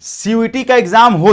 CUET का exam हो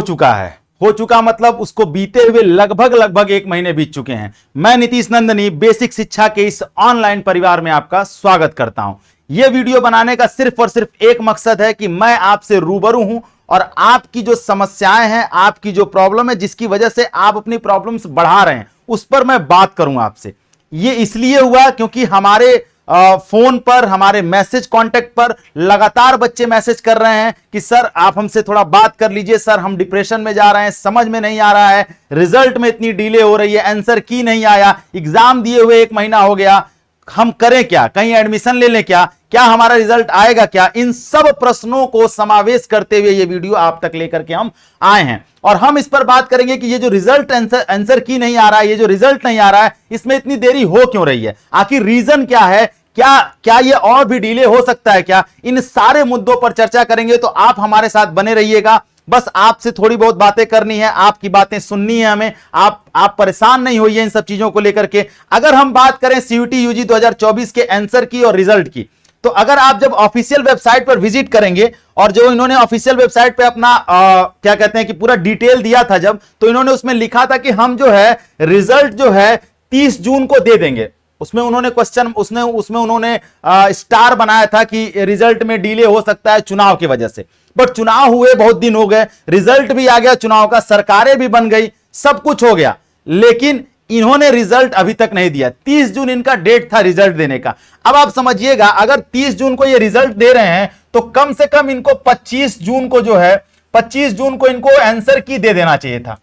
चुका मतलब उसको बीते हुए लगभग 1 महीने बीत चुके हैं। मैं नीतीश नंदनी बेसिक शिक्षा के इस ऑनलाइन परिवार में आपका स्वागत करता हूं। यह वीडियो बनाने का सिर्फ और सिर्फ एक मकसद है कि मैं आपसे रूबरू हूं और आपकी जो समस्याएं हैं, आपकी जो प्रॉब्लम है, जिसकी वजह से आप अपनी प्रॉब्लम्स बढ़ा रहे हैं, उस पर मैं बात करूं आपसे। यह इसलिए हुआ क्योंकि हमारे फोन पर, हमारे मैसेज कांटेक्ट पर लगातार बच्चे मैसेज कर रहे हैं कि सर आप हमसे थोड़ा बात कर लीजिए, सर हम डिप्रेशन में जा रहे हैं, समझ में नहीं आ रहा है, रिजल्ट में इतनी डिले हो रही है, आंसर की नहीं आया, एग्जाम दिए हुए 1 महीना हो गया, हम करें क्या, कहीं एडमिशन ले लें क्या हमारा रिजल्ट आएगा क्या। इन सब प्रश्नों को समावेश करते हुए ये वीडियो आप तक लेकर के हम आए हैं और हम इस पर बात करेंगे कि ये जो रिजल्ट आंसर की नहीं आ रहा है, ये जो रिजल्ट नहीं आ रहा है, इसमें इतनी देरी हो क्यों रही है, आखिर रीजन क्या है, क्या ये और भी डिले हो सकता है क्या। इन सारे मुद्दों पर चर्चा करेंगे, तो आप हमारे साथ बने रहिएगा। बस आपसे थोड़ी बहुत बातें करनी है, आपकी बातें सुननी है हमें, आप परेशान नहीं होइए इन सब चीजों को लेकर के। अगर हम बात करें सीयूईटी यूजी 2024 के आंसर की और रिजल्ट की, तो अगर आप जब ऑफिशियल वेबसाइट पर विजिट करेंगे और जो इन्होंने ऑफिशियल वेबसाइट पे अपना क्या कहते हैं कि पूरा डिटेल दिया था जब, तो इन्होंने उसमें लिखा था कि हम जो है रिजल्ट जो है 30 जून को दे देंगे। उसमें उन्होंने क्वेश्चन उसमें उन्होंने स्टार बनाया था कि रिजल्ट में डिले हो सकता है चुनाव की वजह से। बट चुनाव हुए बहुत दिन हो गए, रिजल्ट भी आ गया चुनाव का, सरकारें भी बन गई, सब कुछ हो गया, लेकिन इन्होंने रिजल्ट अभी तक नहीं दिया। 30 जून इनका डेट था रिजल्ट देने का। अब आप समझिएगा, अगर 30 जून को ये रिजल्ट दे रहे हैं तो कम से कम इनको 25 जून को जो है 25 जून को इनको आंसर की दे देना चाहिए था।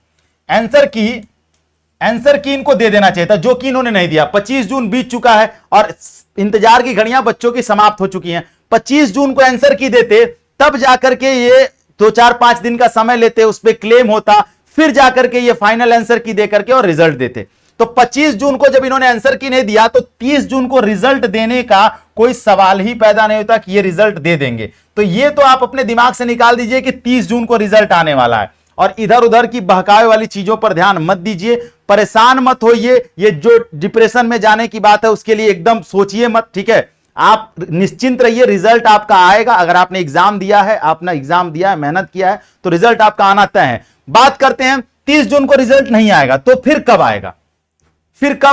आंसर की इनको दे देना चाहिए था, जो कि इन्होंने नहीं दिया। 25 जून बीत चुका है और इंतजार की घड़ियां बच्चों की समाप्त हो चुकी हैं। 25 जून को आंसर की देते, तब जाकर के ये 2-4-5 दिन का समय लेते, उस पर क्लेम होता, फिर जाकर के ये फाइनल आंसर की देकर के और रिजल्ट देते। तो 25 जून को जब इन्होंने आंसर की नहीं दिया, तो 30 जून को रिजल्ट देने का कोई सवाल ही पैदा नहीं होता कि ये रिजल्ट दे देंगे। तो ये तो आप अपने दिमाग से निकाल दीजिए कि 30 जून को रिजल्ट आने वाला है, और इधर उधर की बहकावे वाली चीजों पर ध्यान मत दीजिए, परेशान मत होइए। ये जो डिप्रेशन में जाने की बात है उसके लिए एकदम सोचिए मत, ठीक है। आप निश्चिंत रहिए, रिजल्ट आपका आएगा। अगर आपने एग्जाम दिया है, आपने एग्जाम दिया है, मेहनत किया है, तो रिजल्ट आपका आना तय है। बात करते हैं 30 जून को रिजल्ट नहीं आएगा तो फिर कब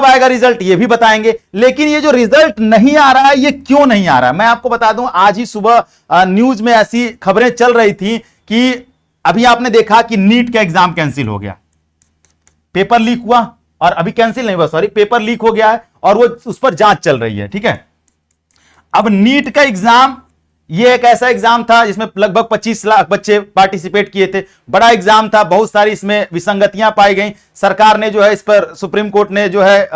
आएगा, रिजल्ट, ये भी बताएंगे। लेकिन ये जो रिजल्ट नहीं आ रहा है, ये क्यों नहीं आ रहा है, मैं आपको बता दूं। आज ही सुबह न्यूज में ऐसी खबरें चल रही थी कि अभी आपने देखा कि नीट का एग्जाम कैंसिल हो गया, पेपर लीक हुआ, और अभी कैंसिल नहीं हुआ, सॉरी, पेपर लीक हो गया है और वो उस पर जांच चल रही है, ठीक है। अब नीट का एग्जाम, ये एक ऐसा एग्जाम था जिसमें लगभग 25 लाख बच्चे पार्टिसिपेट किए थे, बड़ा एग्जाम था, बहुत सारी इसमें विसंगतियां पाई गई। सरकार ने जो है इस पर, सुप्रीम कोर्ट ने जो है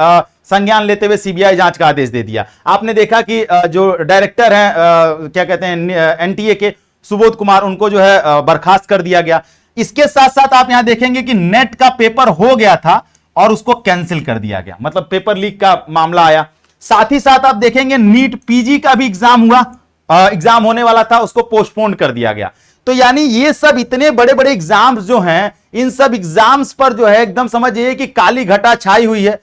संज्ञान लेते हुए सीबीआई जांच का आदेश दे दिया। आपने देखा कि जो डायरेक्टर हैं क्या कहते हैं एनटीए के, सुबोध कुमार, उनको जो है बर्खास्त कर दिया गया। इसके साथ साथ आप यहां देखेंगे कि नेट का पेपर हो गया था और उसको कैंसिल कर दिया गया, मतलब पेपर लीक का मामला आया। साथ ही साथ आप देखेंगे नीट पीजी का भी एग्जाम हुआ, एग्जाम होने वाला था, उसको पोस्टपोन कर दिया गया। तो यानी ये सब इतने बड़े बड़े एग्जाम्स जो हैं, इन सब एग्जाम्स पर जो है एकदम समझिए कि काली घटा छाई हुई है।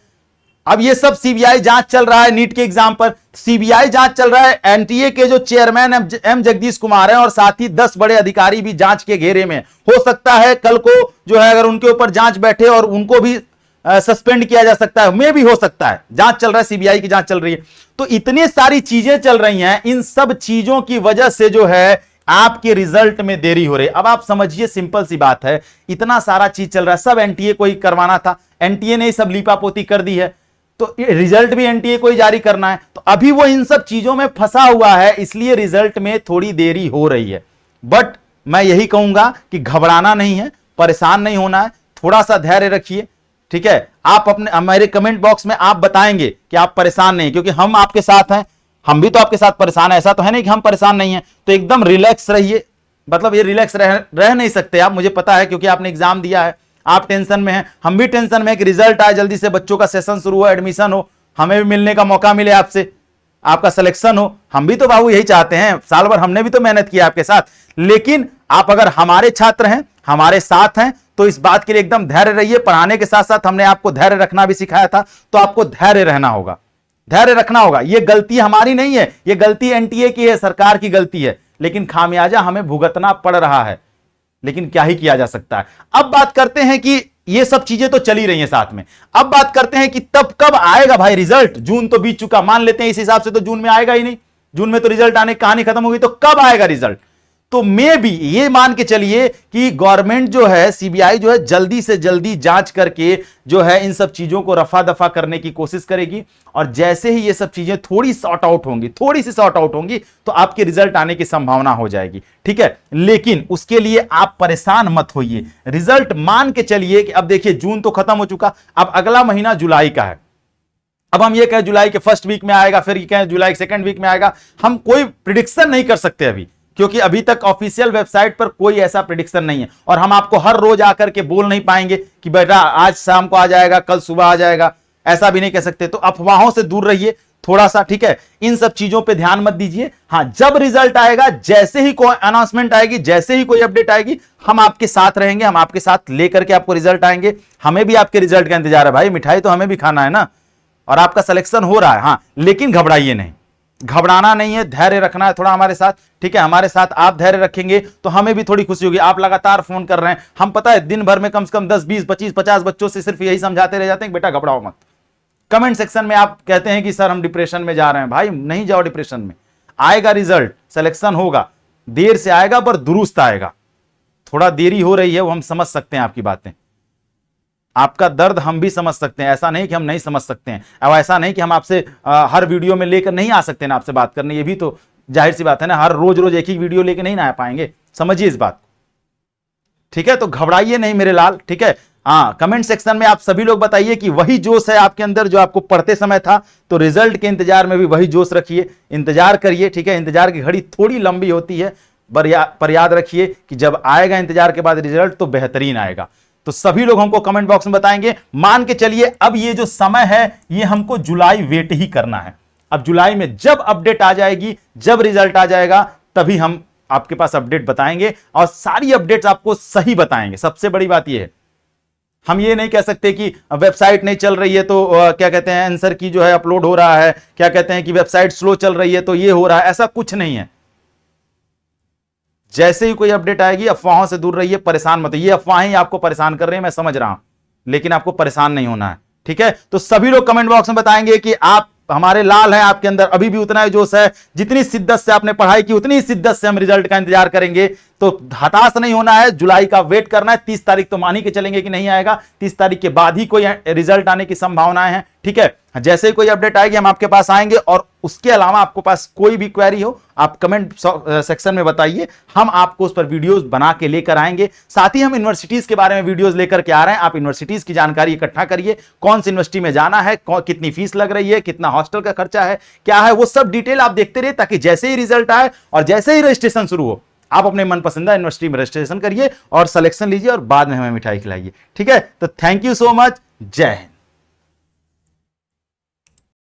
अब ये सब सीबीआई जांच चल रहा है, नीट के एग्जाम पर सीबीआई जांच चल रहा है। एनटीए के जो चेयरमैन एम जगदीश कुमार हैं और साथ ही 10 बड़े अधिकारी भी जांच के घेरे में। हो सकता है कल को जो है अगर उनके ऊपर जांच बैठे और उनको भी सस्पेंड किया जा सकता है, में भी हो सकता है। जांच चल रहा है, सीबीआई की जांच चल रही है। तो इतनी सारी चीजें चल रही हैं, इन सब चीजों की वजह से जो है आपके रिजल्ट में देरी हो रही है। अब आप समझिए, सिंपल सी बात है, इतना सारा चीज चल रहा है, सब एनटीए को ही करवाना था, एनटीए ने सब लीपापोती कर दी है, तो रिजल्ट भी एनटीए को ही जारी करना है। तो अभी वो इन सब चीजों में फंसा हुआ है, इसलिए रिजल्ट में थोड़ी देरी हो रही है। बट मैं यही कहूंगा कि घबराना नहीं है, परेशान नहीं होना है, थोड़ा सा धैर्य रखिए, ठीक है। आप अपने हमारे कमेंट बॉक्स में आप बताएंगे कि आप परेशान नहीं, क्योंकि हम आपके साथ हैं, हम भी तो आपके साथ परेशान है। ऐसा तो है नहीं कि हम परेशान नहीं हैं। तो एकदम रिलैक्स रहिए, मतलब ये रिलैक्स रह नहीं सकते आप, मुझे पता है, क्योंकि आपने एग्जाम दिया है, आप टेंशन में हैं, हम भी टेंशन में हैं कि रिजल्ट आए जल्दी से, बच्चों का सेशन शुरू हो, एडमिशन हो, हमें भी मिलने का मौका मिले आपसे, आपका सिलेक्शन हो। हम भी तो बाबू यही चाहते हैं, साल भर हमने भी तो मेहनत की आपके साथ। लेकिन आप अगर हमारे छात्र हैं, हमारे साथ हैं, तो इस बात के लिए एकदम धैर्य रहिए। पढ़ाने के साथ साथ हमने आपको धैर्य रखना भी सिखाया था, तो आपको धैर्य रहना होगा, धैर्य रखना होगा। यह गलती हमारी नहीं है, यह गलती एनटीए की है, सरकार की गलती है, लेकिन खामियाजा हमें भुगतना पड़ रहा है। लेकिन क्या ही किया जा सकता है। अब बात करते हैं कि ये सब चीजें तो चली रही हैं साथ में, अब बात करते हैं कि तब कब आएगा भाई रिजल्ट। जून तो बीत चुका, मान लेते हैं इस हिसाब से तो जून में आएगा ही नहीं, जून में तो रिजल्ट आने की कहानी खत्म हो गई, तो कब आएगा रिजल्ट। तो मैं भी ये मान के चलिए कि गवर्नमेंट जो है, सीबीआई जो है, जल्दी से जल्दी जांच करके जो है इन सब चीजों को रफा दफा करने की कोशिश करेगी, और जैसे ही ये सब चीजें थोड़ी सॉर्ट आउट होंगी, थोड़ी सी सॉर्ट आउट होंगी, तो आपके रिजल्ट आने की संभावना हो जाएगी, ठीक है। लेकिन उसके लिए आप परेशान मत होइए, रिजल्ट मान के चलिए कि अब देखिए जून तो खत्म हो चुका, अब अगला महीना जुलाई का है। अब हम ये कहें जुलाई के फर्स्ट वीक में आएगा, फिर ये कहें जुलाई के सेकंड वीक में आएगा, हम कोई प्रिडिक्शन नहीं कर सकते अभी, क्योंकि अभी तक ऑफिशियल वेबसाइट पर कोई ऐसा प्रिडिक्शन नहीं है, और हम आपको हर रोज आकर के बोल नहीं पाएंगे कि बेटा आज शाम को आ जाएगा, कल सुबह आ जाएगा, ऐसा भी नहीं कह सकते। तो अफवाहों से दूर रहिए थोड़ा सा, ठीक है, इन सब चीजों पे ध्यान मत दीजिए। हाँ, जब रिजल्ट आएगा, जैसे ही कोई अनाउंसमेंट आएगी, जैसे ही कोई अपडेट आएगी, हम आपके साथ रहेंगे, हम आपके साथ लेकर के आपको रिजल्ट आएंगे। हमें भी आपके रिजल्ट का इंतजार है भाई, मिठाई तो हमें भी खाना है ना, और आपका सिलेक्शन हो रहा है। हाँ, लेकिन घबराइए नहीं, घबराना नहीं है, धैर्य रखना है थोड़ा हमारे साथ, ठीक है। हमारे साथ आप धैर्य रखेंगे तो हमें भी थोड़ी खुशी होगी। आप लगातार फोन कर रहे हैं, हम पता है दिन भर में कम से कम 10 20 25 50 बच्चों से सिर्फ यही समझाते रह जाते हैं कि बेटा घबराओ मत। कमेंट सेक्शन में आप कहते हैं कि सर हम डिप्रेशन में जा रहे हैं, भाई नहीं जाओ डिप्रेशन में, आएगा रिजल्ट, सिलेक्शन होगा, देर से आएगा पर दुरुस्त आएगा। थोड़ा देरी हो रही है, वो हम समझ सकते हैं आपकी बातें, आपका दर्द हम भी समझ सकते हैं, ऐसा नहीं कि हम नहीं समझ सकते हैं, और ऐसा नहीं कि हम आपसे हर वीडियो में लेकर नहीं आ सकते ना आपसे बात करने, ये भी तो जाहिर सी बात है ना, हर रोज रोज एक ही वीडियो लेकर नहीं ना आ पाएंगे, समझिए इस बात को, ठीक है। तो घबराइए नहीं मेरे लाल, ठीक है। हाँ, कमेंट सेक्शन में आप सभी लोग बताइए कि वही जोश है आपके अंदर जो आपको पढ़ते समय था, तो रिजल्ट के इंतजार में भी वही जोश रखिए, इंतजार करिए, ठीक है। इंतजार की घड़ी थोड़ी लंबी होती है, पर याद रखिए कि जब आएगा इंतजार के बाद रिजल्ट तो बेहतरीन आएगा। तो सभी लोग हमको कमेंट बॉक्स में बताएंगे। मान के चलिए अब ये जो समय है ये हमको जुलाई वेट ही करना है। अब जुलाई में जब अपडेट आ जाएगी, जब रिजल्ट आ जाएगा, तभी हम आपके पास अपडेट बताएंगे, और सारी अपडेट्स आपको सही बताएंगे। सबसे बड़ी बात ये है, हम ये नहीं कह सकते कि वेबसाइट नहीं चल रही है तो क्या कहते हैं आंसर की जो है अपलोड हो रहा है, क्या कहते हैं कि वेबसाइट स्लो चल रही है तो ये हो रहा है, ऐसा कुछ नहीं है। जैसे ही कोई अपडेट आएगी, अफवाहों से दूर रहिए, परेशान मत। ये अफवाहें ही आपको परेशान कर रही हैं, मैं समझ रहा हूं, लेकिन आपको परेशान नहीं होना है, ठीक है। तो सभी लोग कमेंट बॉक्स में बताएंगे कि आप हमारे लाल हैं, आपके अंदर अभी भी उतना ही जोश है, जितनी शिद्दत से आपने पढ़ाई की उतनी शिद्दत से हम रिजल्ट का इंतजार करेंगे। तो हताश नहीं होना है, जुलाई का वेट करना है। 30 तारीख तो मान ही के चलेंगे कि नहीं आएगा, 30 तारीख के बाद ही कोई रिजल्ट आने की संभावनाएं हैं, ठीक है। जैसे ही कोई अपडेट आएगी हम आपके पास आएंगे, और उसके अलावा आपको पास कोई भी क्वेरी हो आप कमेंट सेक्शन में बताइए, हम आपको उस पर वीडियोस बना के लेकर आएंगे। साथ ही हम यूनिवर्सिटीज के बारे में वीडियोस लेकर के आ रहे हैं, आप यूनिवर्सिटीज की जानकारी इकट्ठा करिए, कौन सी यूनिवर्सिटी में जाना है, कितनी फीस लग रही है, कितना हॉस्टल का खर्चा है, क्या है, वो सब डिटेल आप देखते रहिए, ताकि जैसे ही रिजल्ट आए और जैसे ही रजिस्ट्रेशन शुरू हो, आप अपने मनपसंदा यूनिवर्सिटी में रजिस्ट्रेशन करिए और सिलेक्शन लीजिए, और बाद में हमें मिठाई खिलाइए, ठीक है। तो थैंक यू सो मच, जय हिंद।